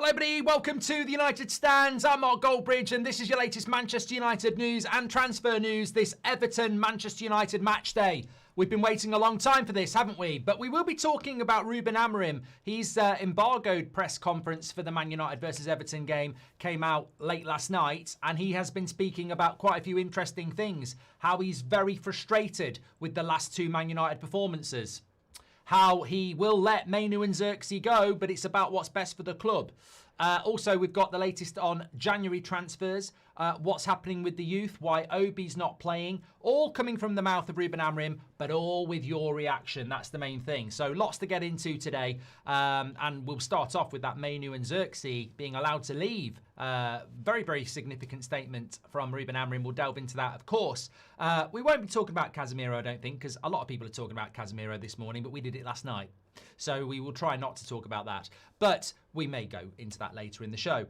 Hello everybody, welcome to the United Stands. I'm Mark Goldbridge and this is your latest Manchester United news and transfer news this Everton-Manchester United match day. We've been waiting a long time for this, haven't we? But we will be talking about Ruben Amorim. His embargoed press conference for the Man United versus Everton game came out late last night, and he has been speaking about quite a few interesting things. How he's very frustrated with the last two Man United performances. How he will let Mainoo and Zirkzee go, but it's about what's best for the club. Also, we've got the latest on January transfers, what's happening with the youth, why Obi's not playing, all coming from the mouth of Ruben Amorim, but all with your reaction. That's the main thing. So lots to get into today, and we'll start off with that Mainoo and Zirkzee being allowed to leave. Very, very significant statement from Ruben Amorim. We'll delve into that, of course. We won't be talking about Casemiro, I don't think, because a lot of people are talking about Casemiro this morning, but we did it last night. So we will try not to talk about that. But we may go into that later in the show.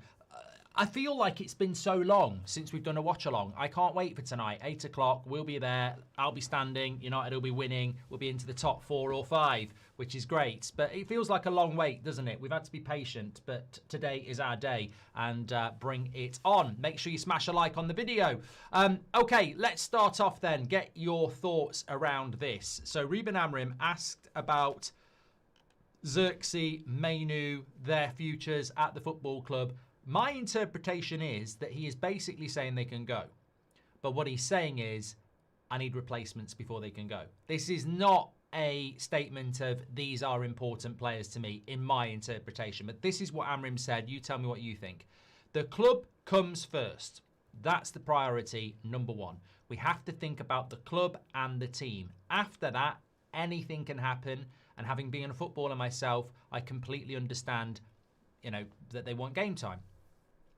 I feel like it's been so long since we've done a watch-along. I can't wait for tonight. 8 o'clock, we'll be there. I'll be standing. United will be winning. We'll be into the top 4 or 5, which is great. But it feels like a long wait, doesn't it? We've had to be patient, but today is our day. And bring it on. Make sure you smash a like on the video. Okay, let's start off then. Get your thoughts around this. So Ruben Amorim asked about Zirkzee, Mainoo, their futures at the football club. My interpretation is that he is basically saying they can go. But what he's saying is, I need replacements before they can go. This is not a statement of these are important players to me in my interpretation. But this is what Amorim said. You tell me what you think. The club comes first. That's the priority number one. We have to think about the club and the team. After that, anything can happen. And having been a footballer myself, I completely understand, that they want game time.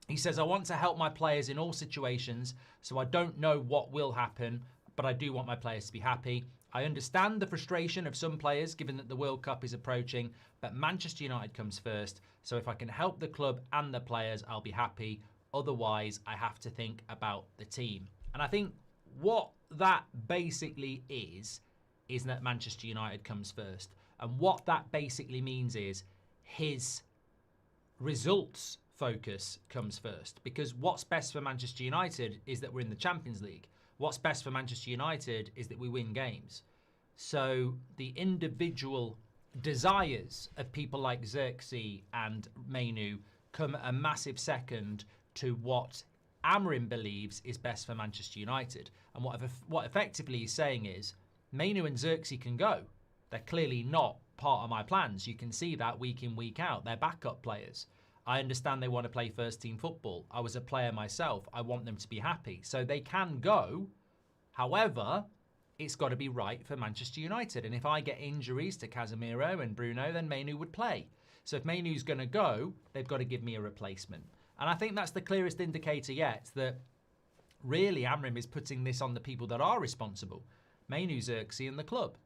He says, I want to help my players in all situations, so I don't know what will happen, but I do want my players to be happy. I understand the frustration of some players, given that the World Cup is approaching, but Manchester United comes first, so if I can help the club and the players, I'll be happy. Otherwise, I have to think about the team. And I think what that basically is that Manchester United comes first. And what that basically means is his results focus comes first. Because what's best for Manchester United is that we're in the Champions League. What's best for Manchester United is that we win games. So the individual desires of people like Zirkzee and Mainoo come a massive second to what Amorim believes is best for Manchester United. And what effectively he's saying is, Mainoo and Zirkzee can go. They're clearly not part of my plans. You can see that week in, week out. They're backup players. I understand they want to play first team football. I was a player myself. I want them to be happy. So they can go. However, it's got to be right for Manchester United. And if I get injuries to Casemiro and Bruno, then Mainoo would play. So if Mainoo's going to go, they've got to give me a replacement. And I think that's the clearest indicator yet that really Amorim is putting this on the people that are responsible. Mainoo, Zirkzee and the club.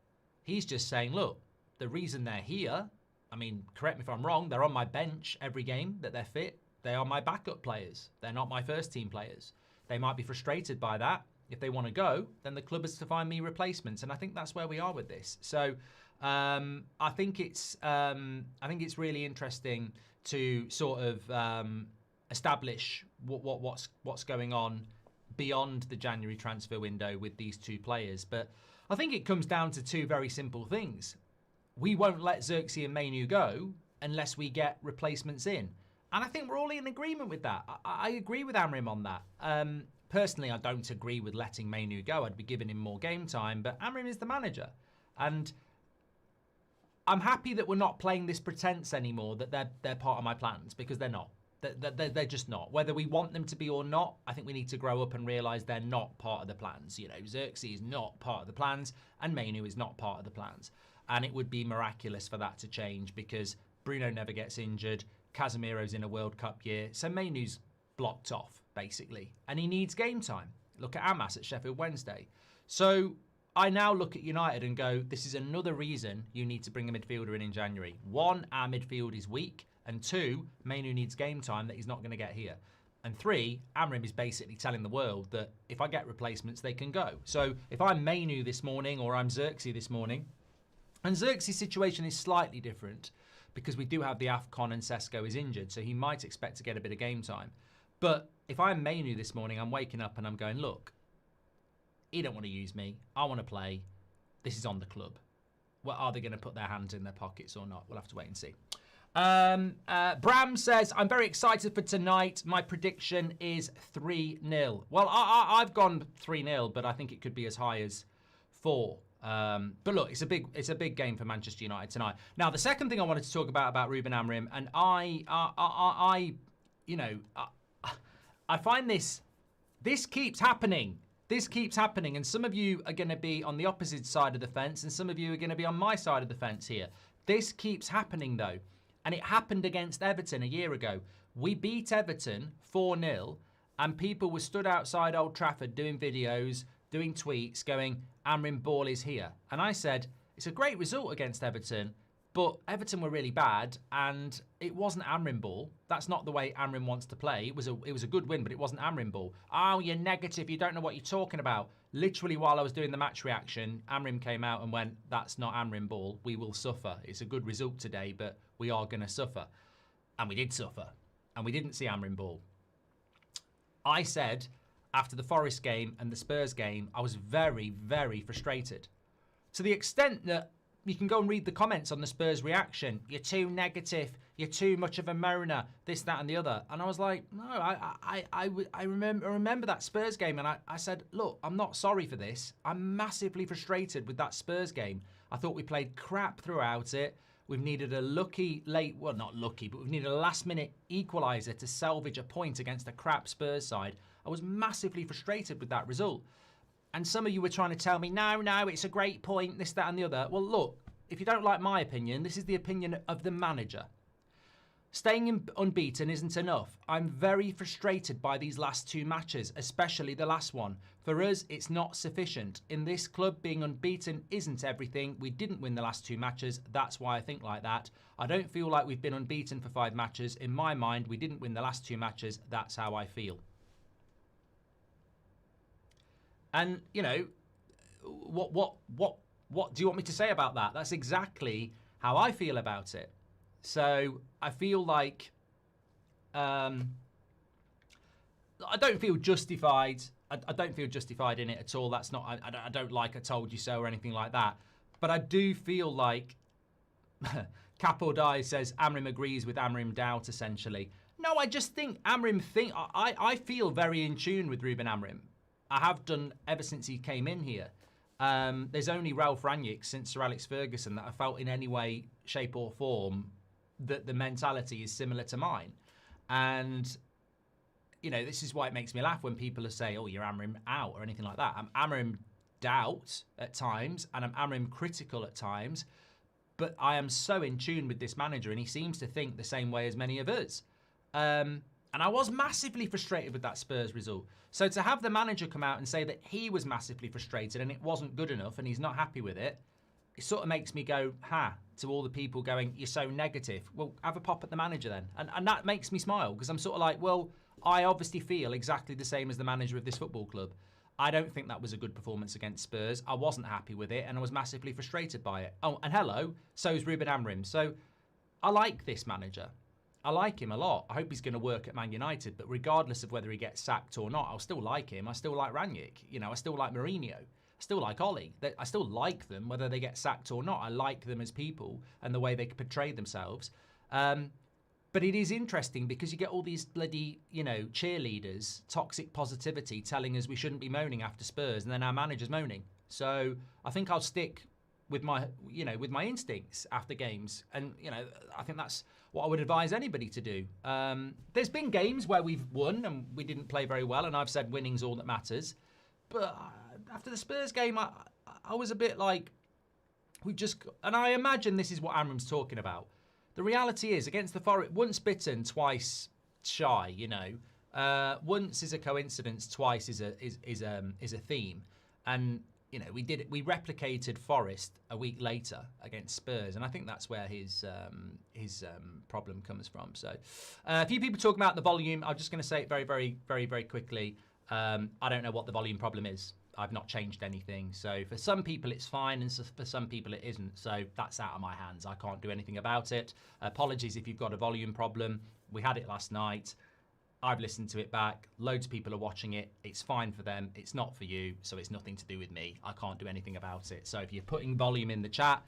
He's just saying, look, the reason they're here, I mean, correct me if I'm wrong, they're on my bench every game that they're fit. They are my backup players. They're not my first team players. They might be frustrated by that. If they want to go, then the club has to find me replacements. And I think that's where we are with this. So I think it's really interesting to sort of establish what's going on beyond the January transfer window with these two players. But I think it comes down to two very simple things. We won't let Zirkzee and Mainoo go unless we get replacements in. And I think we're all in agreement with that. I agree with Amorim on that. Personally, I don't agree with letting Mainoo go. I'd be giving him more game time, but Amorim is the manager. And I'm happy that we're not playing this pretense anymore that they're part of my plans, because they're not. They're just not. Whether we want them to be or not, I think we need to grow up and realise they're not part of the plans. Zirkzee is not part of the plans and Mainoo is not part of the plans. And it would be miraculous for that to change because Bruno never gets injured. Casemiro's in a World Cup year. So Mainoo's blocked off, basically. And he needs game time. Look at Amas at Sheffield Wednesday. So I now look at United and go, this is another reason you need to bring a midfielder in January. One, our midfield is weak. And two, Mainoo needs game time that he's not going to get here. And three, Amorim is basically telling the world that if I get replacements, they can go. So if I'm Mainoo this morning or I'm Zirkzee this morning, and Zirkzee's situation is slightly different, because we do have the AFCON and Sesko is injured, so he might expect to get a bit of game time. But if I'm Mainoo this morning, I'm waking up and I'm going, look, he don't want to use me. I want to play. This is on the club. Well, are they going to put their hands in their pockets or not? We'll have to wait and see. Bram says, I'm very excited for tonight. My prediction is 3-0. Well, I've gone 3-0, but I think it could be as high as 4. But look, it's a big game for Manchester United tonight. Now, the second thing I wanted to talk about Ruben Amorim, and I find this keeps happening. This keeps happening, and some of you are going to be on the opposite side of the fence, and some of you are going to be on my side of the fence here. This keeps happening, though, and it happened against Everton a year ago. We beat Everton 4-0, and people were stood outside Old Trafford doing videos, doing tweets, going, Amorim ball is here. And I said, it's a great result against Everton, but Everton were really bad, and it wasn't Amorim ball. That's not the way Amorim wants to play. It was a good win, but it wasn't Amorim ball. Oh, you're negative. You don't know what you're talking about. Literally, while I was doing the match reaction, Amorim came out and went, that's not Amorim ball. We will suffer. It's a good result today, but we are going to suffer. And we did suffer. And we didn't see Amorim ball. I said, after the Forest game and the Spurs game, I was very, very frustrated. To the extent that you can go and read the comments on the Spurs reaction. You're too negative. You're too much of a moaner. This, that, and the other. And I was like, no, I remember that Spurs game, and I said, look, I'm not sorry for this. I'm massively frustrated with that Spurs game. I thought we played crap throughout it. We've needed a not lucky, but we've needed a last-minute equaliser to salvage a point against a crap Spurs side. I was massively frustrated with that result. And some of you were trying to tell me, no, it's a great point, this, that, and the other. Well, look, if you don't like my opinion, this is the opinion of the manager. Staying unbeaten isn't enough. I'm very frustrated by these last 2 matches, especially the last one. For us, it's not sufficient. In this club, being unbeaten isn't everything. We didn't win the last 2 matches. That's why I think like that. I don't feel like we've been unbeaten for 5 matches. In my mind, we didn't win the last 2 matches. That's how I feel. And, you know, what do you want me to say about that? That's exactly how I feel about it. So I feel like I don't feel justified. I don't feel justified in it at all. That's not, I don't like I told you so or anything like that. But I do feel like Cap or Die says Amorim agrees with Amorim doubt, essentially. No, I just think Amorim I feel very in tune with Ruben Amorim. I have done ever since he came in here. There's only Ralph Rangnick since Sir Alex Ferguson that I felt in any way, shape or form that the mentality is similar to mine. And, you know, this is why it makes me laugh when people say, oh, you're Amorim out or anything like that. I'm Amorim doubt at times and I'm Amorim critical at times. But I am so in tune with this manager and he seems to think the same way as many of us. And I was massively frustrated with that Spurs result. So to have the manager come out and say that he was massively frustrated and it wasn't good enough and he's not happy with it, it sort of makes me go, to all the people going, you're so negative. Well, have a pop at the manager then. And that makes me smile because I'm sort of like, well, I obviously feel exactly the same as the manager of this football club. I don't think that was a good performance against Spurs. I wasn't happy with it and I was massively frustrated by it. Oh, and hello, so is Ruben Amorim. So I like this manager. I like him a lot. I hope he's going to work at Man United, but regardless of whether he gets sacked or not, I'll still like him. I still like Rangnick. You know, I still like Mourinho. I still like Ollie. I still like them, whether they get sacked or not. I like them as people and the way they portray themselves. But it is interesting because you get all these bloody, you know, cheerleaders, toxic positivity telling us we shouldn't be moaning after Spurs, and then our manager's moaning. So I think I'll stick with my, you know, with my instincts after games. And, you know, I think that's what I would advise anybody to do. There's been games where we've won and we didn't play very well, and I've said winning's all that matters. But after the Spurs game, I was a bit like, and I imagine this is what Amorim's talking about. The reality is, against the Forest, once bitten, twice shy. You know, once is a coincidence, twice is a theme, and you know we replicated Forest a week later against Spurs, and I think that's where his problem comes from. So, a few people talking about the volume. I'm just going to say it very, very, very, very quickly. I don't know what the volume problem is. I've not changed anything. So for some people it's fine, and for some people it isn't. So that's out of my hands. I can't do anything about it. Apologies if you've got a volume problem. We had it last night. I've listened to it back. Loads of people are watching it. It's fine for them. It's not for you. So it's nothing to do with me. I can't do anything about it. So if you're putting volume in the chat,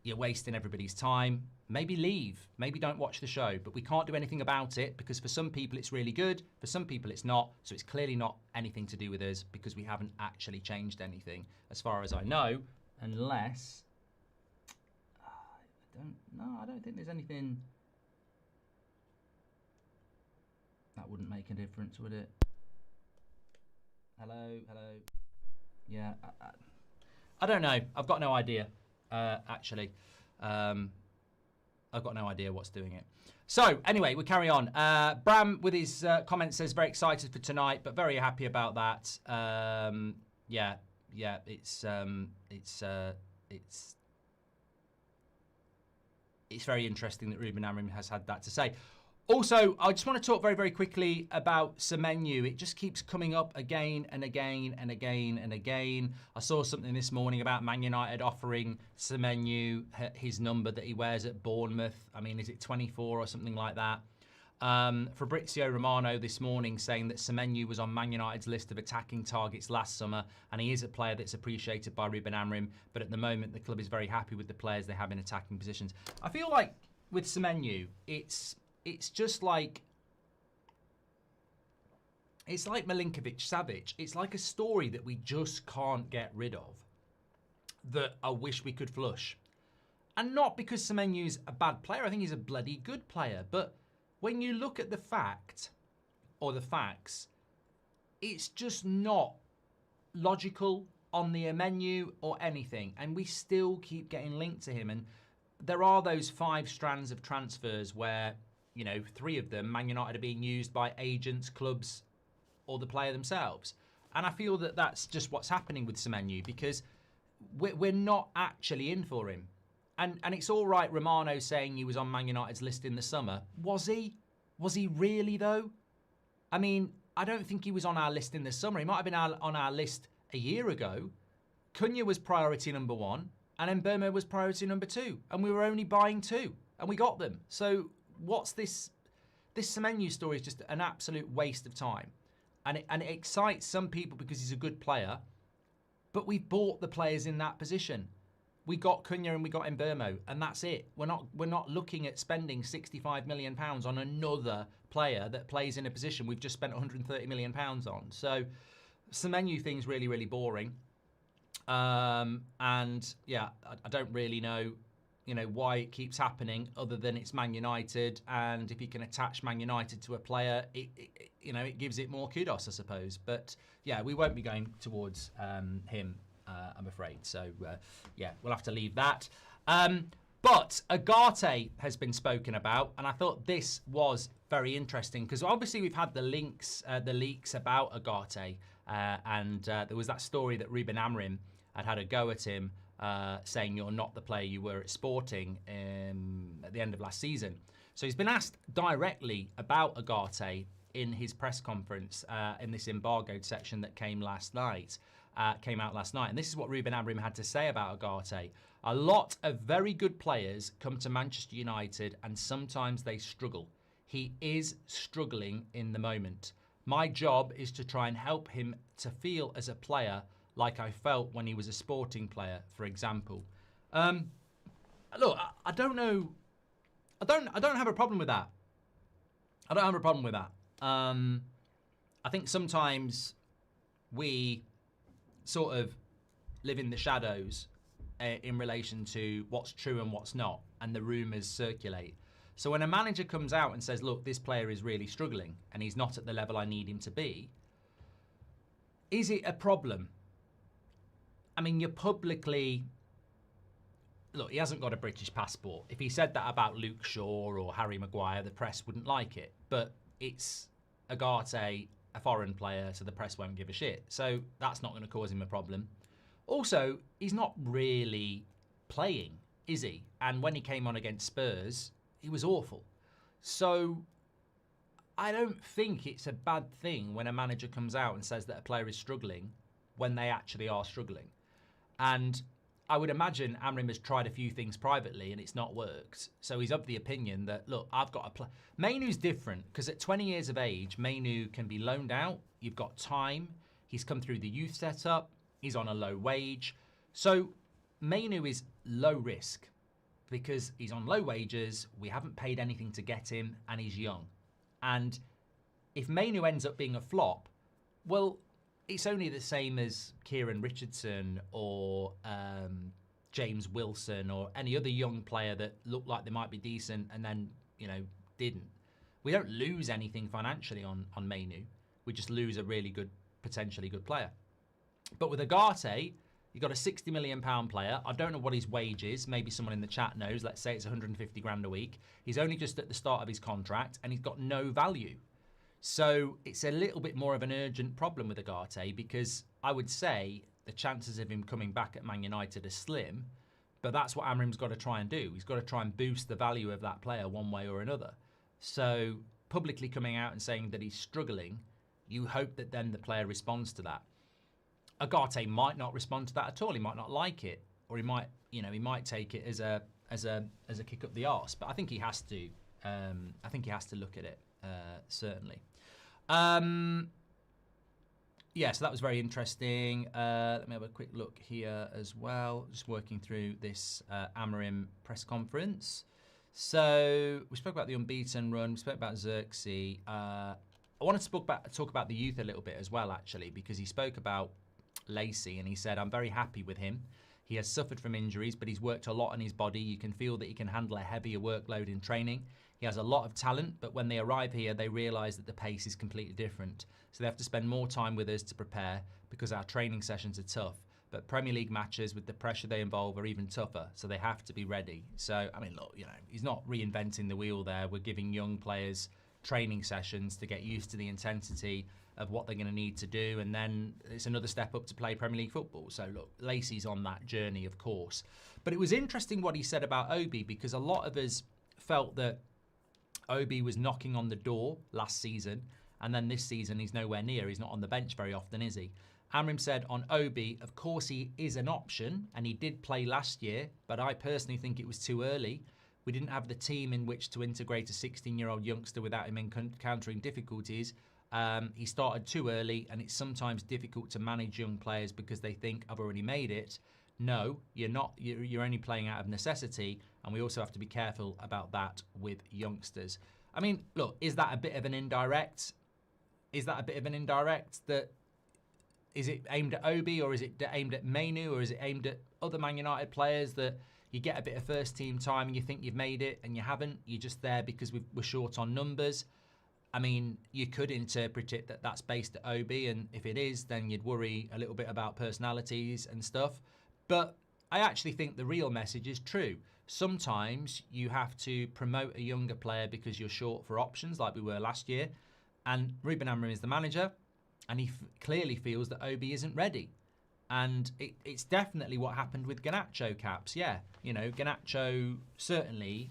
you're wasting everybody's time. Maybe leave. Maybe don't watch the show. But we can't do anything about it because for some people it's really good. For some people it's not. So it's clearly not anything to do with us because we haven't actually changed anything as far as I know. Unless... I don't think there's anything... That wouldn't make a difference, would it? Hello. Yeah, I don't know. I've got no idea, actually. I've got no idea what's doing it. So, anyway, we carry on. Bram, with his comments, says very excited for tonight, but very happy about that. Yeah, it's very interesting that Ruben Amorim has had that to say. Also, I just want to talk very, very quickly about Semenyo. It just keeps coming up again and again and again and again. I saw something this morning about Man United offering Semenyo his number that he wears at Bournemouth. I mean, is it 24 or something like that? Fabrizio Romano this morning saying that Semenyo was on Man United's list of attacking targets last summer, and he is a player that's appreciated by Ruben Amorim, but at the moment the club is very happy with the players they have in attacking positions. I feel like with Semenyo, it's just like, it's like Milinkovic-Savic. It's like a story that we just can't get rid of, that I wish we could flush. And not because Semenyo's a bad player. I think he's a bloody good player. But when you look at the fact, or the facts, it's just not logical on the menu or anything. And we still keep getting linked to him. And there are those 5 strands of transfers where, you know, 3 of them, Man United are being used by agents, clubs, or the player themselves. And I feel that that's just what's happening with Semenyo, because we're not actually in for him. And it's all right, Romano saying he was on Man United's list in the summer. Was he? Was he really, though? I mean, I don't think he was on our list in the summer. He might have been on our list a year ago. Cunha was priority number 1, and Mbeumo was priority number 2. And we were only buying 2, and we got them. So what's this? This Semenyo story is just an absolute waste of time. And it excites some people because he's a good player. But we bought the players in that position. We got Cunha and we got Mbeumo, and that's it. We're not looking at spending £65 million on another player that plays in a position we've just spent £130 million on. So Semenyo thing's really, really boring. And yeah, I don't really know, you know, why it keeps happening other than it's Man United, and if you can attach Man United to a player, you know, it gives it more kudos, I suppose. But yeah, we won't be going towards him, I'm afraid. So yeah, we'll have to leave that. But Ugarte has been spoken about, and I thought this was very interesting because obviously we've had the leaks about Ugarte, and there was that story that Ruben Amorim had a go at him, saying you're not the player you were at Sporting at the end of last season. So he's been asked directly about Ugarte in his press conference in this embargoed section that came out last night. And this is what Ruben Amorim had to say about Ugarte. A lot of very good players come to Manchester United and sometimes they struggle. He is struggling in the moment. My job is to try and help him to feel as a player like I felt when he was a Sporting player, for example. Look, I don't know. I don't have a problem with that. I don't have a problem with that. I think sometimes we sort of live in the shadows in relation to what's true and what's not, and the rumours circulate. So when a manager comes out and says, look, this player is really struggling and he's not at the level I need him to be, is it a problem? I mean, you're publicly... Look, he hasn't got a British passport. If he said that about Luke Shaw or Harry Maguire, the press wouldn't like it. But it's Ugarte, a foreign player, so the press won't give a shit. So that's not going to cause him a problem. Also, he's not really playing, is he? And when he came on against Spurs, he was awful. So I don't think it's a bad thing when a manager comes out and says that a player is struggling when they actually are struggling. And I would imagine Amorim has tried a few things privately and it's not worked. So he's of the opinion that, look, I've got a play. Mainoo's different because at 20 years of age, Mainoo can be loaned out. You've got time. He's come through the youth setup. He's on a low wage. So Mainoo is low risk because he's on low wages. We haven't paid anything to get him and he's young. And if Mainoo ends up being a flop, well, it's only the same as Kieran Richardson or James Wilson or any other young player that looked like they might be decent and then, didn't. We don't lose anything financially on Mainoo. We just lose a really good, potentially good player. But with Ugarte, you've got a £60 million player. I don't know what his wage is. Maybe someone in the chat knows. Let's say it's 150 grand a week. He's only just at the start of his contract and he's got no value. So it's a little bit more of an urgent problem with Ugarte because I would say the chances of him coming back at Man United are slim, but that's what Amorim's got to try and do. He's got to try and boost the value of that player one way or another. So publicly coming out and saying that he's struggling, you hope that then the player responds to that. Ugarte might not respond to that at all. He might not like it, or he might take it as a kick up the arse. But I think he has to. I think he has to look at it certainly. Yeah, so that was very interesting. Let me have a quick look here as well. Just working through this Amorim press conference. So we spoke about the unbeaten run. We spoke about Zirkzee. I wanted to talk about the youth a little bit as well, actually, because he spoke about Lacey and he said, I'm very happy with him. He has suffered from injuries, but he's worked a lot on his body. You can feel that he can handle a heavier workload in training. He has a lot of talent, but when they arrive here, they realise that the pace is completely different. So they have to spend more time with us to prepare because our training sessions are tough. But Premier League matches with the pressure they involve are even tougher, so they have to be ready. So, I mean, look, he's not reinventing the wheel there. We're giving young players training sessions to get used to the intensity of what they're going to need to do, and then it's another step up to play Premier League football. So look, Lacey's on that journey, of course. But it was interesting what he said about Obi, because a lot of us felt that Obi was knocking on the door last season, and then this season he's nowhere near. He's not on the bench very often, is he? Amorim said on Obi, of course he is an option, and he did play last year, but I personally think it was too early. We didn't have the team in which to integrate a 16-year-old youngster without him encountering difficulties. He started too early, and it's sometimes difficult to manage young players because they think, I've already made it. No, you're not. You're only playing out of necessity, and we also have to be careful about that with youngsters. I mean, look, is that a bit of an indirect? Is it aimed at Obi, or is it aimed at Mainoo, or is it aimed at other Man United players that you get a bit of first team time and you think you've made it and you haven't? You're just there because we're short on numbers. I mean, you could interpret it that that's based at Obi, and if it is, then you'd worry a little bit about personalities and stuff. But I actually think the real message is true. Sometimes you have to promote a younger player because you're short for options, like we were last year. And Ruben Amorim is the manager, and he clearly feels that Obi isn't ready. And it's definitely what happened with Garnacho, Caps. Yeah, Garnacho certainly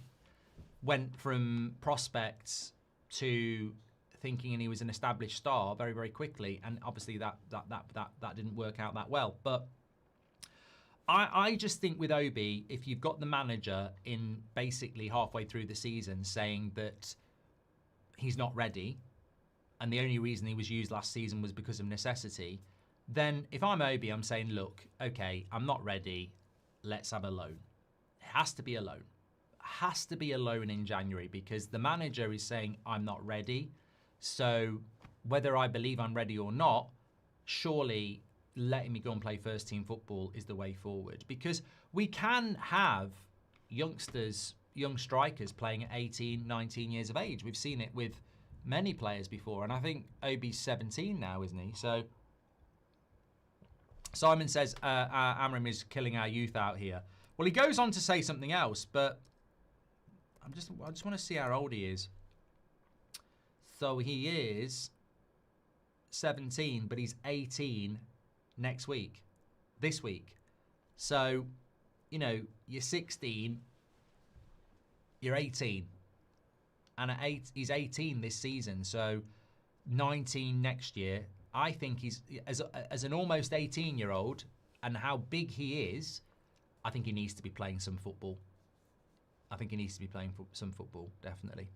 went from prospects to thinking and he was an established star very, very quickly, and obviously that didn't work out that well. But I just think with Obi, if you've got the manager in basically halfway through the season saying that he's not ready, and the only reason he was used last season was because of necessity, then if I'm Obi, I'm saying, look, okay, I'm not ready, let's have a loan. It has to be a loan. Has to be a loan in January, because the manager is saying I'm not ready. So whether I believe I'm ready or not, surely letting me go and play first team football is the way forward, because we can have youngsters, young strikers playing at 18, 19 years of age. We've seen it with many players before, and I think Obi's 17 now, isn't he? So Simon says Amorim is killing our youth out here. Well, he goes on to say something else, but I just want to see how old he is. So he is 17, but he's 18 next week, this week. So, you're 16, you're 18. And he's 18 this season, so 19 next year. I think he's, as an almost 18-year-old, and how big he is, I think he needs to be playing some football. I think he needs to be playing some football, definitely.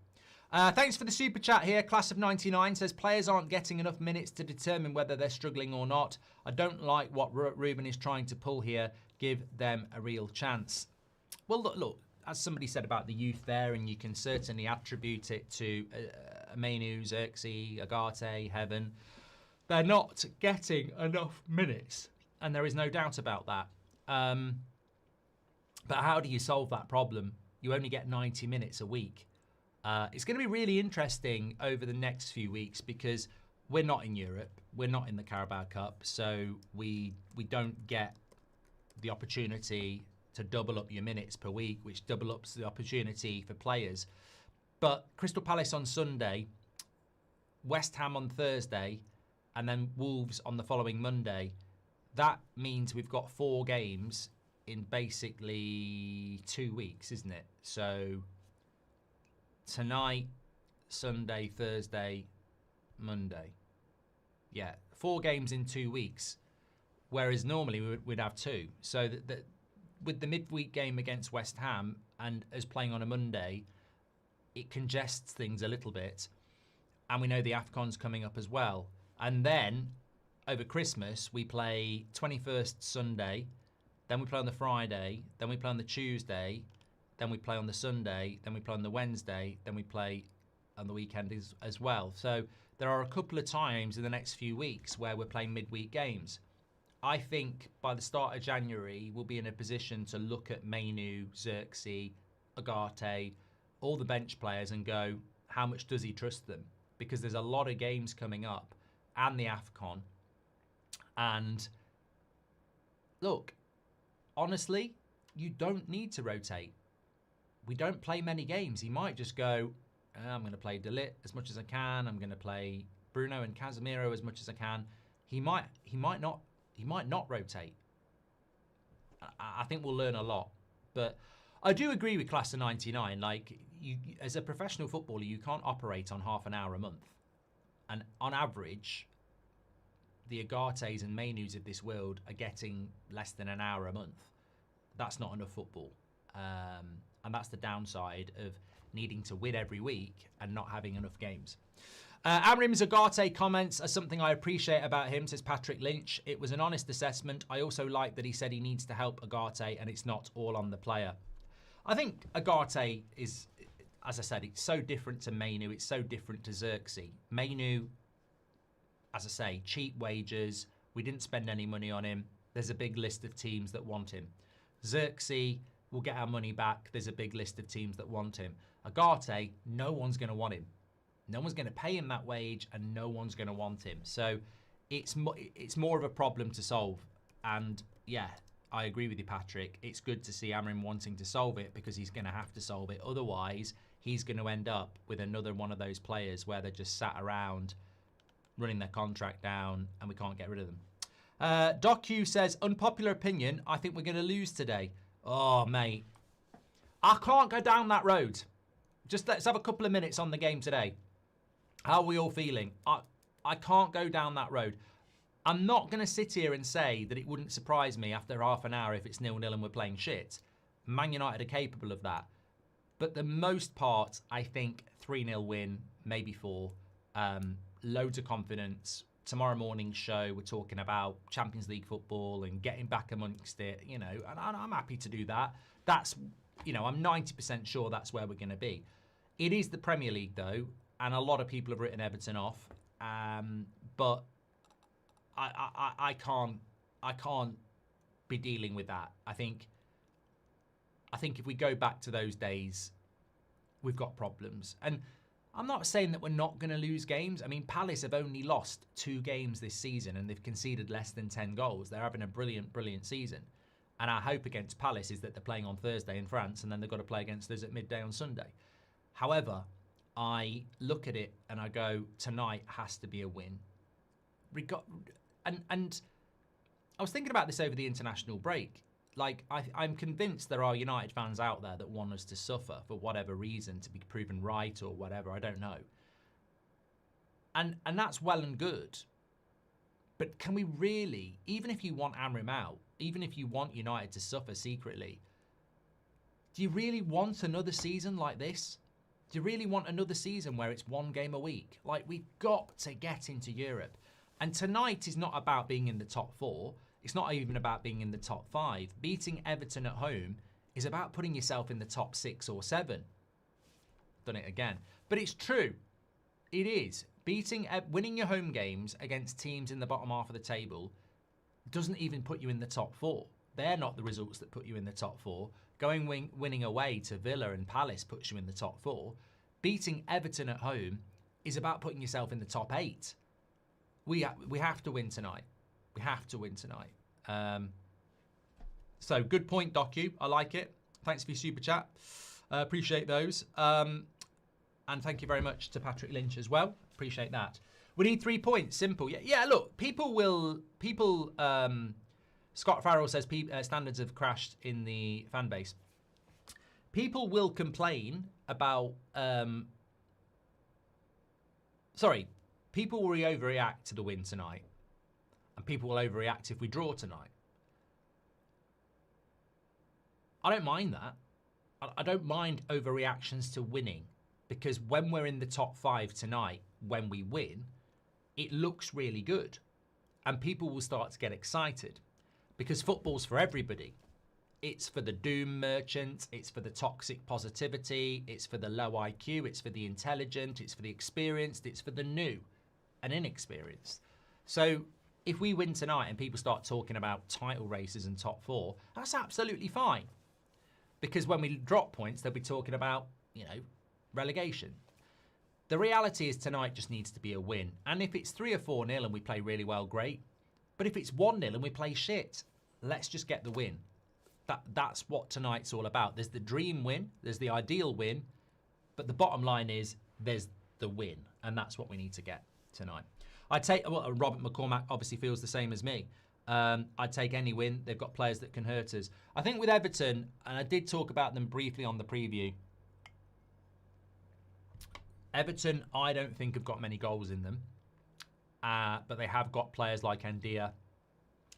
Thanks for the super chat here. Class of 99 says, players aren't getting enough minutes to determine whether they're struggling or not. I don't like what Ruben is trying to pull here. Give them a real chance. Well, look, as somebody said about the youth there, and you can certainly attribute it to Mainoo, Zirkzee, Ugarte, Heaven. They're not getting enough minutes, and there is no doubt about that. But how do you solve that problem? You only get 90 minutes a week. It's going to be really interesting over the next few weeks because we're not in Europe. We're not in the Carabao Cup. So we don't get the opportunity to double up your minutes per week, which double ups the opportunity for players. But Crystal Palace on Sunday, West Ham on Thursday, and then Wolves on the following Monday. That means we've got 4 games in basically 2 weeks, isn't it? So tonight, Sunday, Thursday, Monday. Yeah, 4 games in 2 weeks, whereas normally we'd have 2. So with the midweek game against West Ham and us playing on a Monday, it congests things a little bit. And we know the AFCON's coming up as well. And then over Christmas, we play 21st Sunday, then we play on the Friday, then we play on the Tuesday, then we play on the Sunday, then we play on the Wednesday, then we play on the weekend as well. So there are a couple of times in the next few weeks where we're playing midweek games. I think by the start of January, we'll be in a position to look at Mainoo, Zirkzee, Ugarte, all the bench players and go, how much does he trust them? Because there's a lot of games coming up and the AFCON. And look, honestly, you don't need to rotate. We don't play many games. He might just go, I'm going to play De Ligt as much as I can. I'm going to play Bruno and Casemiro as much as I can. He might not rotate. I think we'll learn a lot. But I do agree with Class of 99. Like, you, as a professional footballer, you can't operate on half an hour a month. And on average, the Ugartes and Mainoos of this world are getting less than an hour a month. That's not enough football. And that's the downside of needing to win every week and not having enough games. Amorim's Ugarte comments are something I appreciate about him, says Patrick Lynch. It was an honest assessment. I also like that he said he needs to help Ugarte and it's not all on the player. I think Ugarte is, as I said, it's so different to Mainoo. It's so different to Zirkzee. Mainoo, as I say, cheap wages. We didn't spend any money on him. There's a big list of teams that want him. Zirkzee, we'll get our money back. There's a big list of teams that want him. Ugarte, no one's going to want him. No one's going to pay him that wage and no one's going to want him. So it's more of a problem to solve. And yeah, I agree with you, Patrick. It's good to see Amorim wanting to solve it because he's going to have to solve it. Otherwise, he's going to end up with another one of those players where they're just sat around running their contract down and we can't get rid of them. Docu says, unpopular opinion, I think we're going to lose today. Oh, mate. I can't go down that road. Just let's have a couple of minutes on the game today. How are we all feeling? I can't go down that road. I'm not going to sit here and say that it wouldn't surprise me after half an hour if it's 0-0 and we're playing shit. Man United are capable of that. But the most part, I think 3-0 win, maybe 4. Loads of confidence. Tomorrow morning's show, we're talking about Champions League football and getting back amongst it, you know, and I'm happy to do that. That's, you know, I'm 90% sure that's where we're going to be. It is the Premier League, though, and a lot of people have written Everton off, but I can't be dealing with that. I think if we go back to those days, we've got problems. And I'm not saying that we're not going to lose games. I mean, Palace have only lost 2 games this season and they've conceded less than 10 goals. They're having a brilliant, brilliant season. And our hope against Palace is that they're playing on Thursday in France and then they've got to play against us at midday on Sunday. However, I look at it and I go, tonight has to be a win. And I was thinking about this over the international break. Like, I'm convinced there are United fans out there that want us to suffer for whatever reason, to be proven right or whatever, I don't know. And that's well and good. But can we really, even if you want Amorim out, even if you want United to suffer secretly, do you really want another season like this? Do you really want another season where it's one game a week? Like, we've got to get into Europe. And tonight is not about being in the top 4. It's not even about being in the top 5. Beating Everton at home is about putting yourself in the top 6 or 7. Done it again. But it's true. It is. Winning your home games against teams in the bottom half of the table doesn't even put you in the top 4. They're not the results that put you in the top 4. Winning away to Villa and Palace puts you in the top 4. Beating Everton at home is about putting yourself in the top 8. We have to win tonight. We have to win tonight. So good point, Docu. I like it. Thanks for your super chat. Appreciate those. And thank you very much to Patrick Lynch as well. Appreciate that. We need 3 points. Simple. Yeah. Look, Scott Farrell says standards have crashed in the fan base. People will complain about. People will overreact to the win tonight, and people will overreact if we draw tonight. I don't mind that. I don't mind overreactions to winning, because when we're in the top 5 tonight, when we win, it looks really good, and people will start to get excited. Because football's for everybody. It's for the doom merchant, it's for the toxic positivity, it's for the low IQ, it's for the intelligent, it's for the experienced, it's for the new and inexperienced. So if we win tonight and people start talking about title races and top 4, that's absolutely fine. Because when we drop points, they'll be talking about, relegation. The reality is tonight just needs to be a win. And if it's 3 or 4-0 and we play really well, great. But if it's 1-0 and we play shit, let's just get the win. That's what tonight's all about. There's the dream win, there's the ideal win, but the bottom line is there's the win, and that's what we need to get tonight. Robert McCormack obviously feels the same as me. I'd take any win. They've got players that can hurt us. I think with Everton, and I did talk about them briefly on the preview, Everton, I don't think have got many goals in them. But they have got players like Ndia,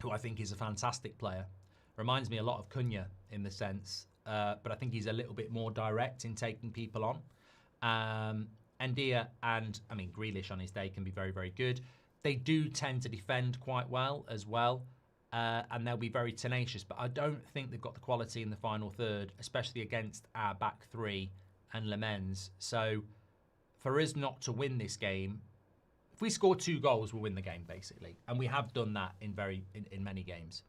who I think is a fantastic player. Reminds me a lot of Cunha in the sense, but I think he's a little bit more direct in taking people on. Ndia and, Grealish on his day can be very, very good. They do tend to defend quite well as well, and they'll be very tenacious, but I don't think they've got the quality in the final third, especially against our back 3 and Lemens. So for us not to win this game, if we score 2 goals, we'll win the game, basically. And we have done that in many games.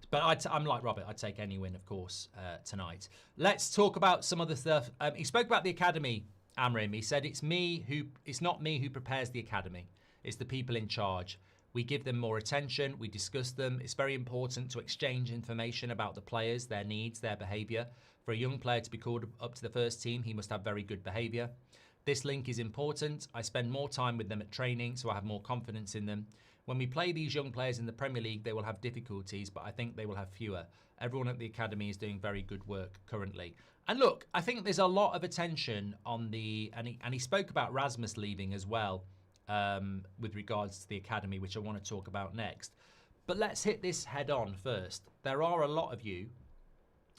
But I'm like Robert, I'd take any win, of course, tonight. Let's talk about some other stuff. He spoke about the academy, Amorim. He said, it's not me who prepares the academy. It's the people in charge. We give them more attention. We discuss them. It's very important to exchange information about the players, their needs, their behaviour. For a young player to be called up to the first team, he must have very good behaviour. This link is important. I spend more time with them at training, so I have more confidence in them. When we play these young players in the Premier League, they will have difficulties, but I think they will have fewer. Everyone at the academy is doing very good work currently. And look, I think there's a lot of attention on the... And he spoke about Rasmus leaving as well, with regards to the academy, which I want to talk about next. But let's hit this head on first. There are a lot of you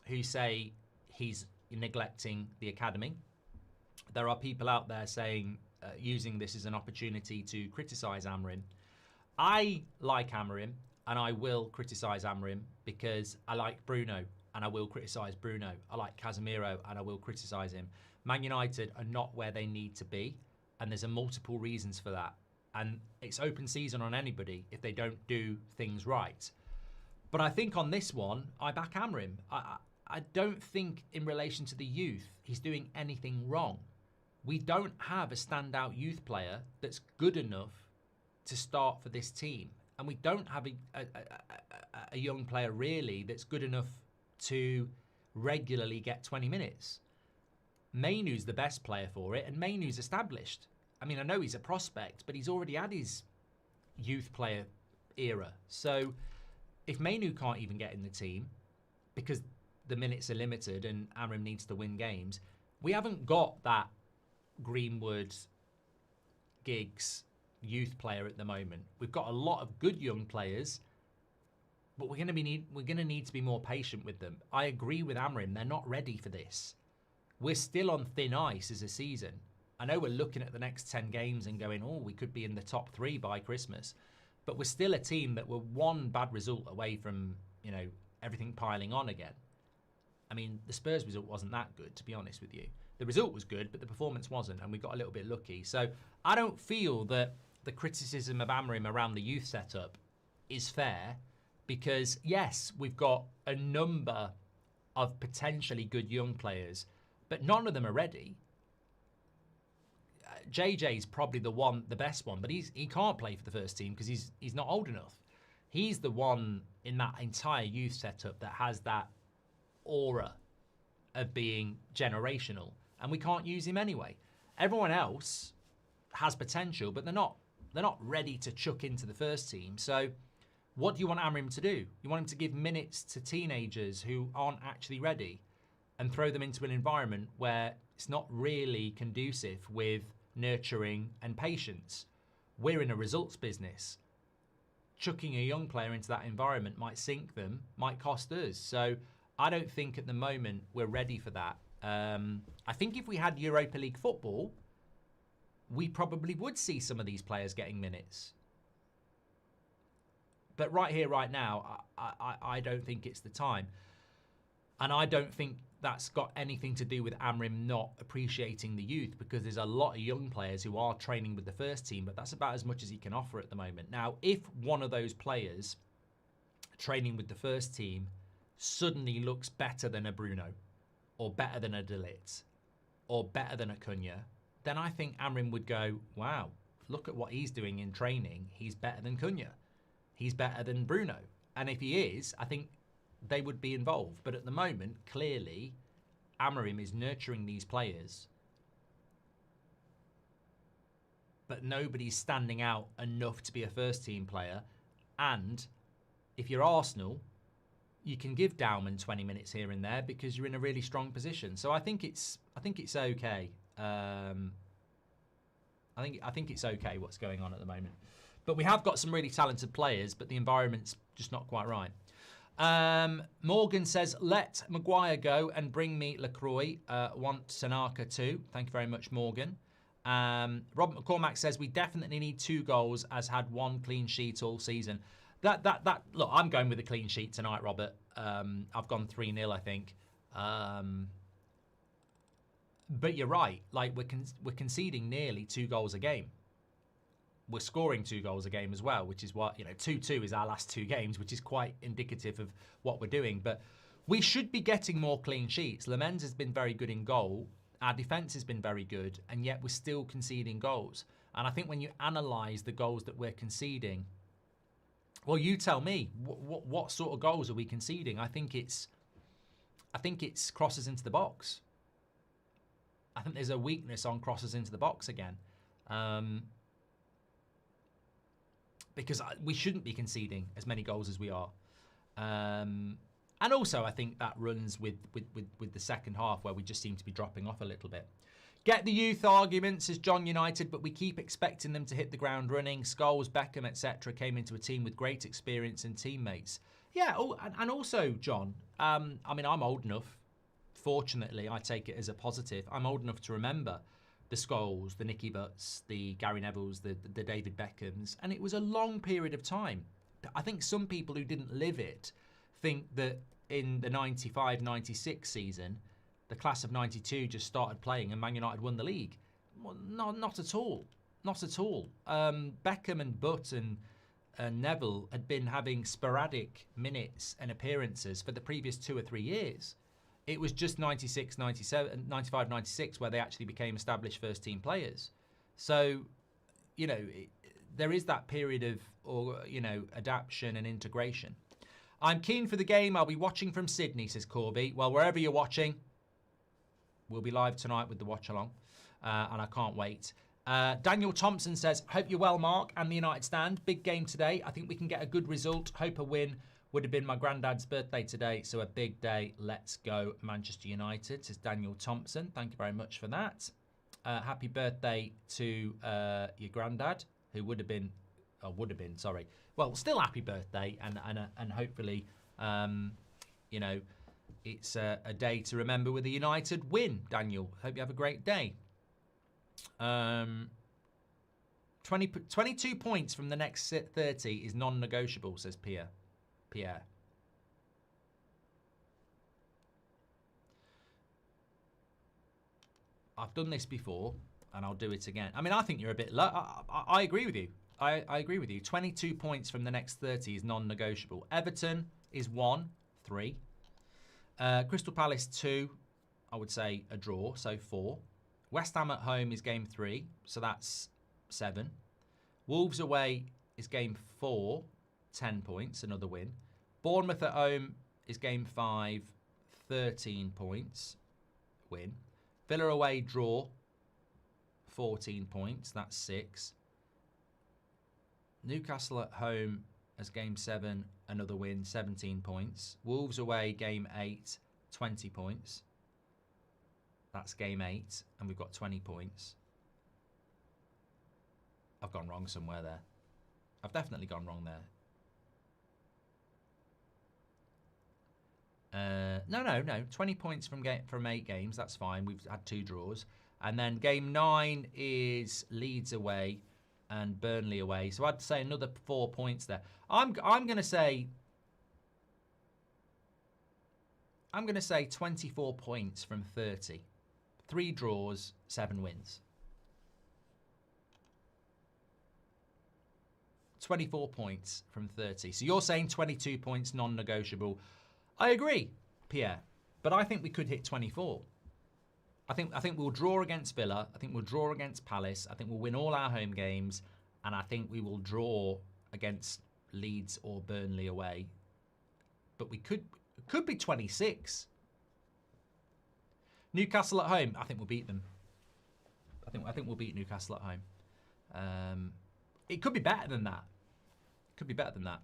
who say he's neglecting the academy. There are people out there saying, using this as an opportunity to criticise Amorim. I like Amorim, and I will criticise Amorim because I like Bruno, and I will criticise Bruno. I like Casemiro, and I will criticise him. Man United are not where they need to be, and there's multiple reasons for that. And it's open season on anybody if they don't do things right. But I think on this one, I back Amorim. I don't think in relation to the youth, he's doing anything wrong. We don't have a standout youth player that's good enough to start for this team. And we don't have a young player really that's good enough to regularly get 20 minutes. Mainoo's the best player for it, and Mainoo's established. I know he's a prospect, but he's already had his youth player era. So if Mainoo can't even get in the team because the minutes are limited and Amorim needs to win games, we haven't got that Greenwood, Giggs, youth player at the moment. We've got a lot of good young players, but we're going to need to be more patient with them. I agree with Amorim. They're not ready for this. We're still on thin ice as a season. I know we're looking at the next 10 games and going, oh, we could be in the top 3 by Christmas. But we're still a team that were one bad result away from, everything piling on again. I mean, the Spurs result wasn't that good, to be honest with you. The result was good, but the performance wasn't, and we got a little bit lucky. So I don't feel that the criticism of Amorim around the youth setup is fair because, yes, we've got a number of potentially good young players, but none of them are ready. JJ's probably the best one, but he can't play for the first team because he's not old enough. He's the one in that entire youth setup that has that aura of being generational, and we can't use him anyway. Everyone else has potential, but they're not ready to chuck into the first team. So what do you want Amorim to do? You want him to give minutes to teenagers who aren't actually ready and throw them into an environment where it's not really conducive with nurturing and patience. We're in a results business. Chucking a young player into that environment might sink them, might cost us. So I don't think at the moment we're ready for that. I think if we had Europa League football, we probably would see some of these players getting minutes. But right here, right now, I don't think it's the time. And I don't think that's got anything to do with Amorim not appreciating the youth, because there's a lot of young players who are training with the first team, but that's about as much as he can offer at the moment. Now, if one of those players training with the first team suddenly looks better than a Bruno, or better than a De Ligt, or better than a Cunha, then I think Amorim would go, wow, look at what he's doing in training. He's better than Cunha. He's better than Bruno. And if he is, I think they would be involved. But at the moment, clearly, Amorim is nurturing these players, but nobody's standing out enough to be a first-team player. And if you're Arsenal, you can give Dauman 20 minutes here and there because you're in a really strong position. So I think it's okay. I think it's okay what's going on at the moment. But we have got some really talented players, but the environment's just not quite right. Morgan says, let Maguire go and bring me Lacroix. Want Sanaka too. Thank you very much, Morgan. Robert McCormack says, we definitely need 2 goals, as had 1 clean sheet all season. Look, I'm going with a clean sheet tonight, Robert. I've gone 3-0, I think. But you're right. Like, we're conceding nearly 2 goals a game. We're scoring 2 goals a game as well, which is what, 2-2 is our last 2 games, which is quite indicative of what we're doing. But we should be getting more clean sheets. Lamens has been very good in goal. Our defence has been very good, and yet we're still conceding goals. And I think when you analyse the goals that we're conceding, well, you tell me, what sort of goals are we conceding? I think it's crosses into the box. I think there's a weakness on crosses into the box again. Because we shouldn't be conceding as many goals as we are. And also, I think that runs with the second half, where we just seem to be dropping off a little bit. Get the youth argument, says John United, but we keep expecting them to hit the ground running. Scholes, Beckham, etc. came into a team with great experience and teammates. Yeah, and also, John, I mean, I'm old enough. Fortunately, I take it as a positive. I'm old enough to remember the Scholes, the Nicky Butts, the Gary Nevilles, the David Beckhams, and it was a long period of time. I think some people who didn't live it think that in the 95-96 season, the class of 92 just started playing and Man United won the league. Well, not at all. Not at all. Beckham and Butt and Neville had been having sporadic minutes and appearances for the previous 2 or 3 years. It was just 96, 97, 95, 96 where they actually became established first-team players. So, there is that period of, adaptation and integration. I'm keen for the game. I'll be watching from Sydney, says Kobbie. Well, wherever you're watching, we'll be live tonight with the watch-along, and I can't wait. Daniel Thompson says, hope you're well, Mark, and the United stand. Big game today. I think we can get a good result. Hope a win. Would have been my granddad's birthday today, so a big day. Let's go, Manchester United, says Daniel Thompson. Thank you very much for that. Happy birthday to your granddad, who would have been, sorry. Well, still happy birthday, and hopefully, you know, it's a day to remember with a United win, Daniel. Hope you have a great day. 22 points from the next 30 is non-negotiable, says Pierre. I've done this before, and I'll do it again. I mean, I think you're a bit low. I agree with you. I agree with you. 22 points from the next 30 is non-negotiable. Everton is 1, 3. Crystal Palace 2, I would say a draw, so 4. West Ham at home is game 3, so that's 7. Wolves away is game 4, 10 points, another win. Bournemouth at home is game 5, 13 points, win. Villa away, draw, 14 points, that's 6. Newcastle at home as game 7, another win, 17 points. Wolves away, game 8, 20 points. That's game 8, and we've got 20 points. I've gone wrong somewhere there. I've definitely gone wrong there. No. 20 points from 8 games. That's fine. We've had 2 draws. And then game 9 is Leeds away and Burnley away. So I'd say another 4 points there. I'm going to say 24 points from 30. 3 draws, 7 wins. 24 points from 30. So you're saying 22 points non-negotiable. I agree, Pierre, but I think we could hit 24. I think we'll draw against Villa. I think we'll draw against Palace. I think we'll win all our home games, and I think we will draw against Leeds or Burnley away. But we could be 26. Newcastle at home. I think we'll beat them. I think we'll beat Newcastle at home. It could be better than that. Could be better than that.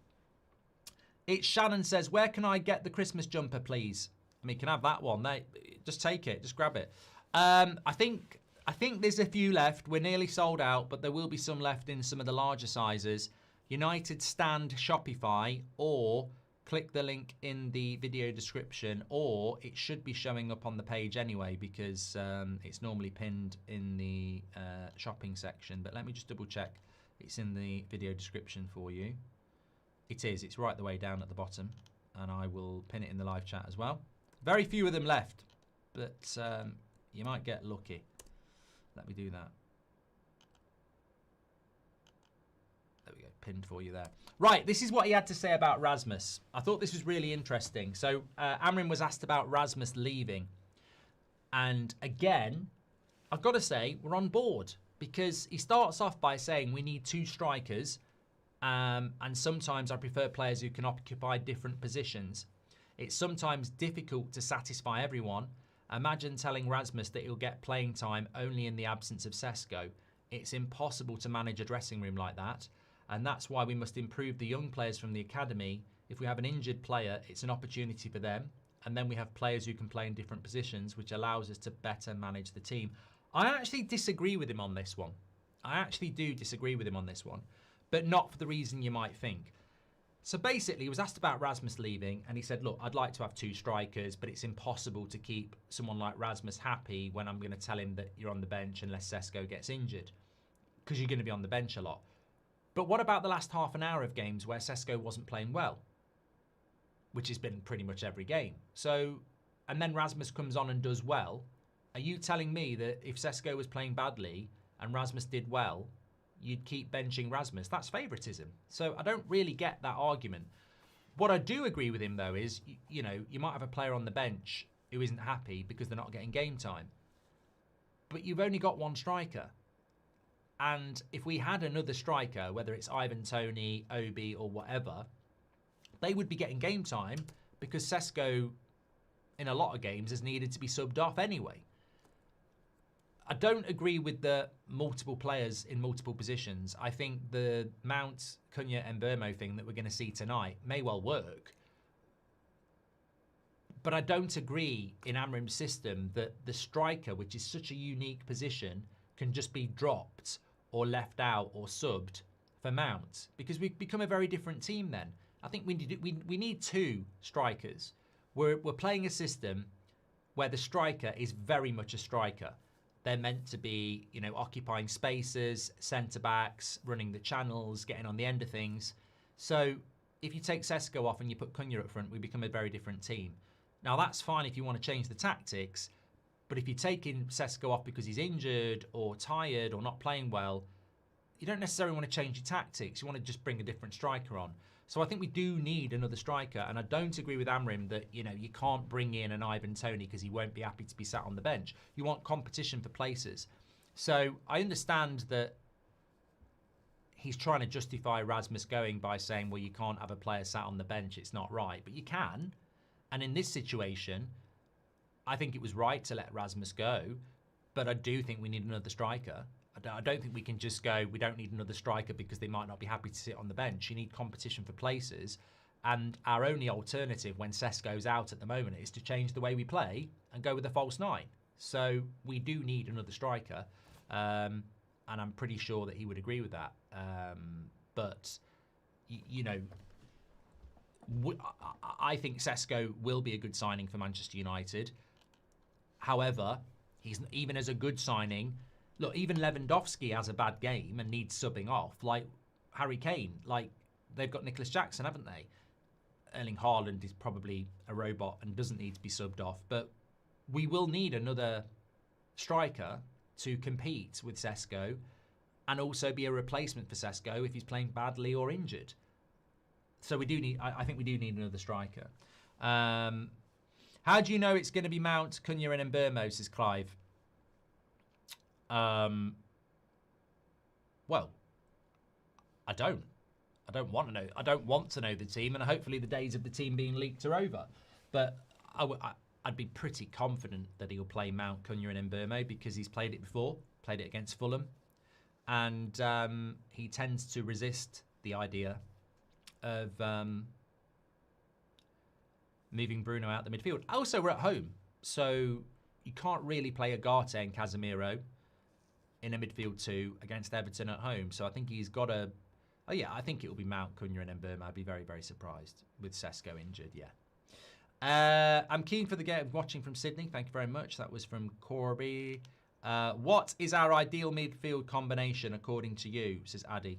It's Shannon says, where can I get the Christmas jumper, please? I mean, you can have that one. Just take it. Just grab it. I think there's a few left. We're nearly sold out, but there will be some left in some of the larger sizes. United Stand Shopify, or click the link in the video description, or it should be showing up on the page anyway, because it's normally pinned in the shopping section. But let me just double check. It's in the video description for you. It is. It's right the way down at the bottom, and I will pin it in the live chat as well. Very few of them left, but you might get lucky. Let me do that. There we go, pinned for you there. Right, this is what he had to say about Rasmus. I thought this was really interesting. So Amorim was asked about Rasmus leaving, and again, I've got to say we're on board, because he starts off by saying we need 2 strikers. And sometimes I prefer players who can occupy different positions. It's sometimes difficult to satisfy everyone. Imagine telling Rasmus that he'll get playing time only in the absence of Sesko. It's impossible to manage a dressing room like that. And that's why we must improve the young players from the academy. If we have an injured player, it's an opportunity for them. And then we have players who can play in different positions, which allows us to better manage the team. I actually disagree with him on this one. I actually do disagree with him on this one. But not for the reason you might think. So basically, he was asked about Rasmus leaving, and he said, look, I'd like to have 2 strikers, but it's impossible to keep someone like Rasmus happy when I'm going to tell him that you're on the bench unless Sesko gets injured, because you're going to be on the bench a lot. But what about the last half an hour of games where Sesko wasn't playing well? Which has been pretty much every game. So, and then Rasmus comes on and does well. Are you telling me that if Sesko was playing badly and Rasmus did well, you'd keep benching Rasmus? That's favouritism. So I don't really get that argument. What I do agree with him, though, is, you know, you might have a player on the bench who isn't happy because they're not getting game time. But you've only got 1 striker. And if we had another striker, whether it's Ivan Toney, Obi, or whatever, they would be getting game time, because Sesko, in a lot of games, has needed to be subbed off anyway. I don't agree with the multiple players in multiple positions. I think the Mount, Cunha and Mbeumo thing that we're going to see tonight may well work. But I don't agree in Amorim's system that the striker, which is such a unique position, can just be dropped or left out or subbed for Mount, because we've become a very different team then. I think we need two strikers. We're playing a system where the striker is very much a striker. They're meant to be, you know, occupying spaces, centre-backs, running the channels, getting on the end of things. So if you take Sesko off and you put Cunha up front, we become a very different team. Now, that's fine if you want to change the tactics, but if you're taking Sesko off because he's injured or tired or not playing well, you don't necessarily want to change your tactics. You want to just bring a different striker on. So I think we do need another striker, and I don't agree with Amorim that, you know, you can't bring in an Ivan Toney because he won't be happy to be sat on the bench. You want competition for places. So I understand that he's trying to justify Rasmus going by saying, well, you can't have a player sat on the bench, it's not right. But you can. And in this situation, I think it was right to let Rasmus go, but I do think we need another striker. I don't think we can just go, we don't need another striker because they might not be happy to sit on the bench. You need competition for places. And our only alternative when Sesko's out at the moment is to change the way we play and go with a false nine. So we do need another striker. And I'm pretty sure that he would agree with that. But, you know, I think Sesko will be a good signing for Manchester United. However, he's even as a good signing, look, even Lewandowski has a bad game and needs subbing off. Like Harry Kane, like they've got Nicholas Jackson, haven't they? Erling Haaland is probably a robot and doesn't need to be subbed off. But we will need another striker to compete with Sesko and also be a replacement for Sesko if he's playing badly or injured. So we do need, I think we do need another striker. How do you know it's going to be Mount, Cunha and Mbeumo, says Clive? Well, I don't want to know. I don't want to know the team, and hopefully the days of the team being leaked are over. But I'd be pretty confident that he'll play Mount, Cunha and Mbeumo because he's played it before, played it against Fulham, and he tends to resist the idea of moving Bruno out the midfield. Also, we're at home, so you can't really play Ugarte and Casemiro in a midfield two against Everton at home. So I think he's got a... Oh, yeah, I think it will be Mount, Cunha and Mbeumo. I'd be very, very surprised with Sesko injured, yeah. I'm keen for the game. Watching from Sydney. Thank you very much. That was from Kobbie. What is our ideal midfield combination according to you, says Addy?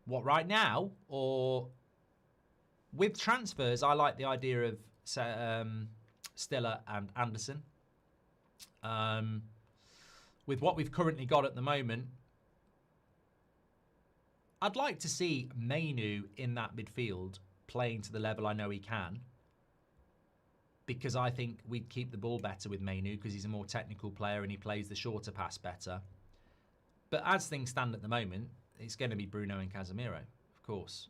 What, right now? Or with transfers, I like the idea of Stiller and Anderson. With what we've currently got at the moment, I'd like to see Mainoo in that midfield playing to the level I know he can, because I think we'd keep the ball better with Mainoo because he's a more technical player and he plays the shorter pass better. But as things stand at the moment, it's going to be Bruno and Casemiro, of course.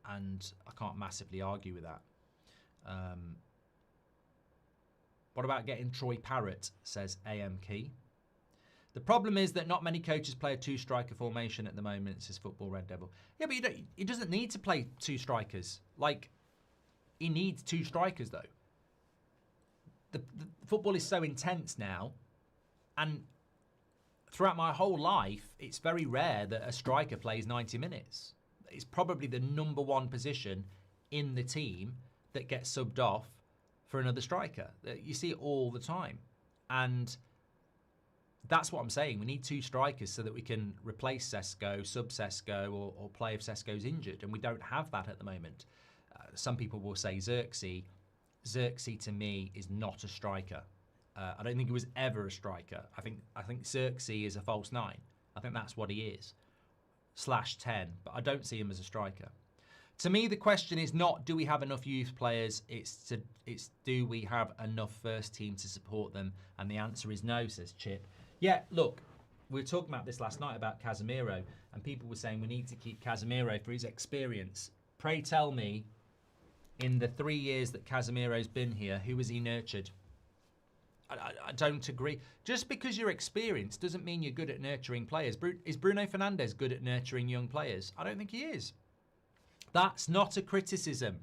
And I can't massively argue with that. What about getting Troy Parrott, says AM Key. The problem is that not many coaches play a two-striker formation at the moment, says Football Red Devil. Yeah, but he doesn't need to play two strikers. Like, he needs two strikers, though. The football is so intense now, and throughout my whole life, it's very rare that a striker plays 90 minutes. It's probably the number one position in the team that gets subbed off for another striker. You see it all the time. And that's what I'm saying. We need two strikers so that we can replace Sesko, sub Sesko, or play if Sesko's injured. And we don't have that at the moment. Some people will say Zirkzee. Zirkzee, to me, is not a striker. I don't think he was ever a striker. I think Zirkzee is a false nine. I think that's what he is. /10. But I don't see him as a striker. To me, the question is not do we have enough youth players, it's do we have enough first team to support them? And the answer is no, says Chip. Yeah, look, we were talking about this last night about Casemiro, and people were saying we need to keep Casemiro for his experience. Pray tell me, in the 3 years that Casemiro's been here, who has he nurtured? I don't agree. Just because you're experienced doesn't mean you're good at nurturing players. Is Bruno Fernandes good at nurturing young players? I don't think he is. That's not a criticism.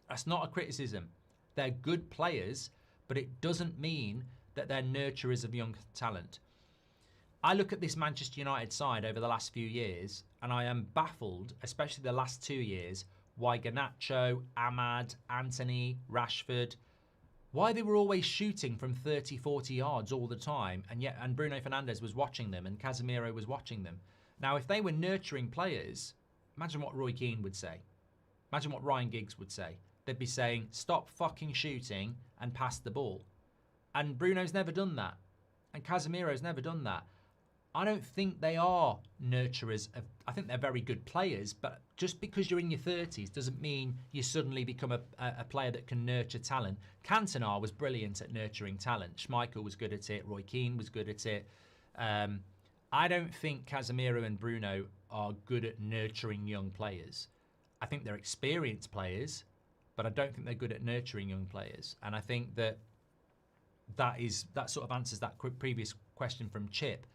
That's not a criticism. They're good players, but it doesn't mean that they're nurturers of young talent. I look at this Manchester United side over the last few years, and I am baffled, especially the last 2 years, why Garnacho, Ahmad, Anthony, Rashford, why they were always shooting from 30, 40 yards all the time, and Bruno Fernandes was watching them, and Casemiro was watching them. Now, if they were nurturing players, imagine what Roy Keane would say. Imagine what Ryan Giggs would say. They'd be saying, stop fucking shooting and pass the ball. And Bruno's never done that. And Casemiro's never done that. I don't think they are nurturers. I think they're very good players, but just because you're in your 30s doesn't mean you suddenly become a player that can nurture talent. Cantona was brilliant at nurturing talent. Schmeichel was good at it. Roy Keane was good at it. I don't think Casemiro and Bruno are good at nurturing young players. I think they're experienced players, but I don't think they're good at nurturing young players. And I think that sort of answers that previous question from Chip.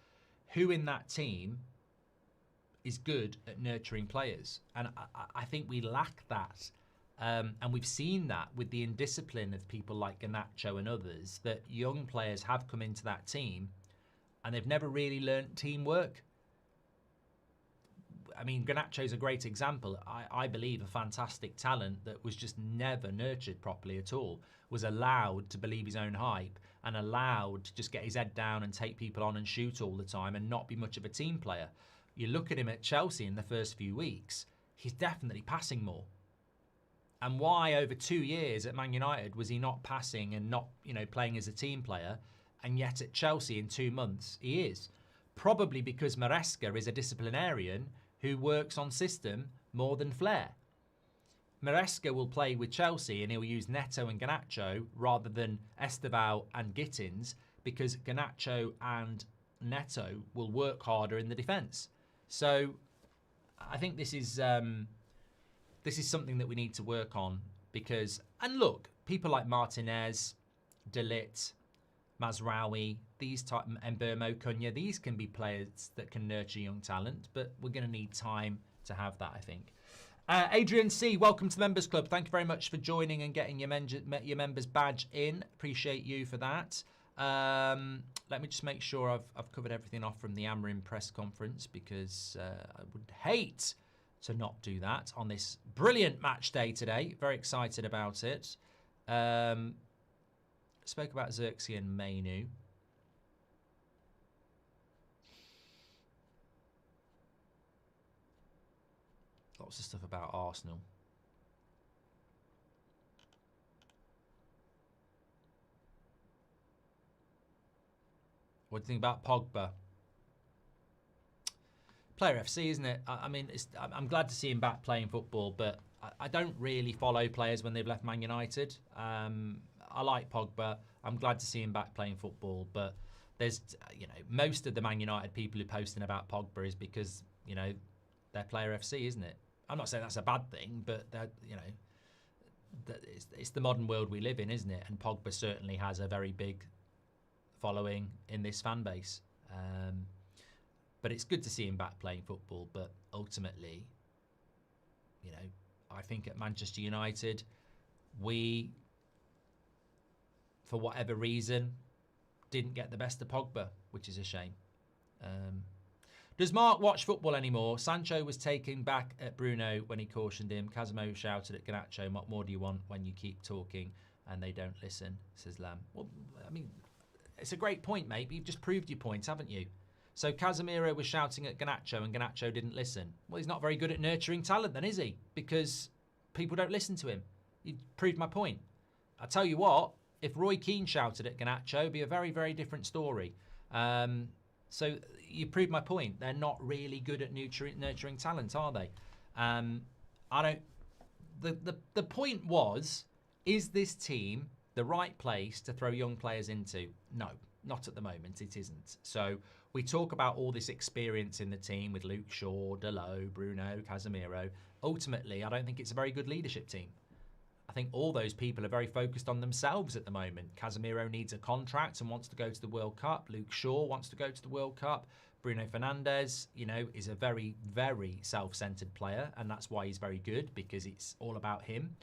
Who in that team is good at nurturing players? And I think we lack that. And we've seen that with the indiscipline of people like Garnacho and others, that young players have come into that team and they've never really learnt teamwork. I mean, Garnacho's a great example. I believe a fantastic talent that was just never nurtured properly at all, was allowed to believe his own hype and allowed to just get his head down and take people on and shoot all the time and not be much of a team player. You look at him at Chelsea in the first few weeks, he's definitely passing more. And why over 2 years at Man United was he not passing and not, playing as a team player, and yet at Chelsea in 2 months he is? Probably because Maresca is a disciplinarian who works on system more than Flair. Maresca will play with Chelsea and he'll use Neto and Garnacho rather than Esteval and Gittins, because Garnacho and Neto will work harder in the defence. So I think this is something that we need to work on, because, and look, people like Martinez, De Ligt, Mazraoui, these type, Mbeumo, Cunha, these can be players that can nurture young talent, but we're going to need time to have that, I think. Adrian C, welcome to the Members Club. Thank you very much for joining and getting your members badge in. Appreciate you for that. Let me just make sure I've covered everything off from the Amorim press conference, because I would hate to not do that on this brilliant match day today. Very excited about it. Spoke about Zirkzee and Mainoo. Lots of stuff about Arsenal. What do you think about Pogba? Player FC, isn't it? I mean, I'm glad to see him back playing football, but I don't really follow players when they've left Man United. I like Pogba. I'm glad to see him back playing football, but there's, most of the Man United people who are posting about Pogba is because, they're Player FC, isn't it? I'm not saying that's a bad thing, but it's the modern world we live in, isn't it? And Pogba certainly has a very big following in this fan base. But it's good to see him back playing football. But ultimately, I think at Manchester United, we, for whatever reason, didn't get the best of Pogba, which is a shame. Does Mark watch football anymore? Sancho was taken back at Bruno when he cautioned him. Casemiro shouted at Garnacho, what more do you want when you keep talking and they don't listen, says Lam. Well, I mean, it's a great point, mate. You've just proved your point, haven't you? So Casemiro was shouting at Garnacho and Garnacho didn't listen. Well, he's not very good at nurturing talent then, is he? Because people don't listen to him. You proved my point. I tell you what, if Roy Keane shouted at Garnacho, it'd be a very, very different story. So you proved my point. They're not really good at nurturing talent, are they? The point was, is this team the right place to throw young players into? No, not at the moment. It isn't. So we talk about all this experience in the team with Luke Shaw, Dalot, Bruno, Casemiro. Ultimately, I don't think it's a very good leadership team. I think all those people are very focused on themselves at the moment. Casemiro needs a contract and wants to go to the World Cup. Luke Shaw wants to go to the World Cup. Bruno Fernandes, is a very, very self-centered player, and that's why he's very good, because it's all about him,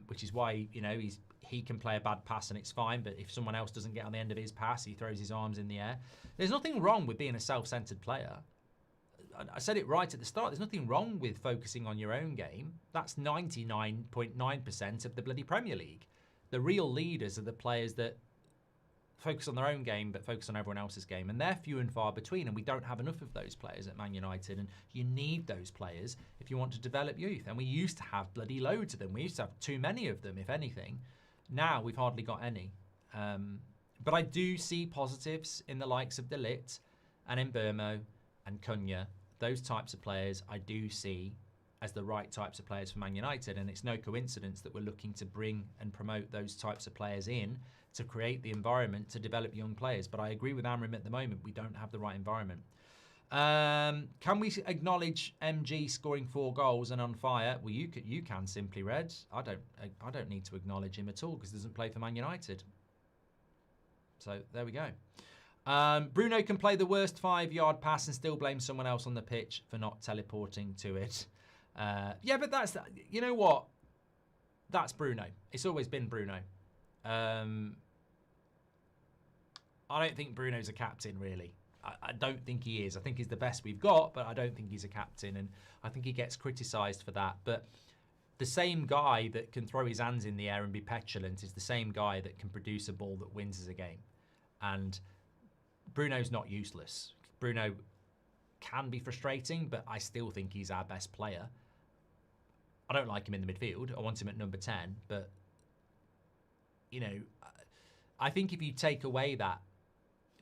which is why, he's he can play a bad pass and it's fine, but if someone else doesn't get on the end of his pass, he throws his arms in the air. There's nothing wrong with being a self-centered player. I said it right at the start. There's nothing wrong with focusing on your own game. That's 99.9% of the bloody Premier League. The real leaders are the players that focus on their own game but focus on everyone else's game, and they're few and far between, and we don't have enough of those players at Man United, and you need those players if you want to develop youth, and we used to have bloody loads of them. We used to have too many of them, if anything. Now we've hardly got any. But I do see positives in the likes of De Ligt and Mbeumo and Cunha. Those types of players I do see as the right types of players for Man United, and it's no coincidence that we're looking to bring and promote those types of players in to create the environment to develop young players. But I agree with Amorim at the moment, we don't have the right environment. Can we acknowledge MG scoring 4 goals and on fire? Well, you can simply, Red. I don't need to acknowledge him at all because he doesn't play for Man United. So there we go. Bruno can play the worst 5-yard pass and still blame someone else on the pitch for not teleporting to it. Yeah, but that's, you know what? That's Bruno. It's always been Bruno. I don't think Bruno's a captain, really. I don't think he is. I think he's the best we've got, but I don't think he's a captain, and I think he gets criticised for that. But the same guy that can throw his hands in the air and be petulant is the same guy that can produce a ball that wins us a game. And Bruno's not useless. Bruno can be frustrating, but I still think he's our best player. I don't like him in the midfield. I want him at number 10, but you know, I think if you take away that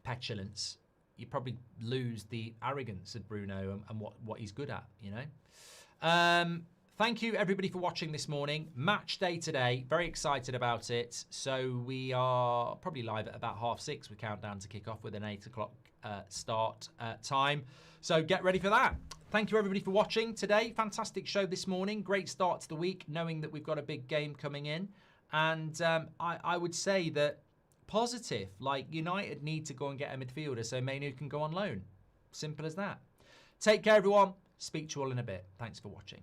petulance, you probably lose the arrogance of Bruno and what he's good at, you know. Thank you, everybody, for watching this morning. Match day today. Very excited about it. So we are probably live at about 6:30. We count down to kick off with an 8 o'clock start time. So get ready for that. Thank you, everybody, for watching today. Fantastic show this morning. Great start to the week, knowing that we've got a big game coming in. And I would say that positive, like United need to go and get a midfielder so Mainoo can go on loan. Simple as that. Take care, everyone. Speak to you all in a bit. Thanks for watching.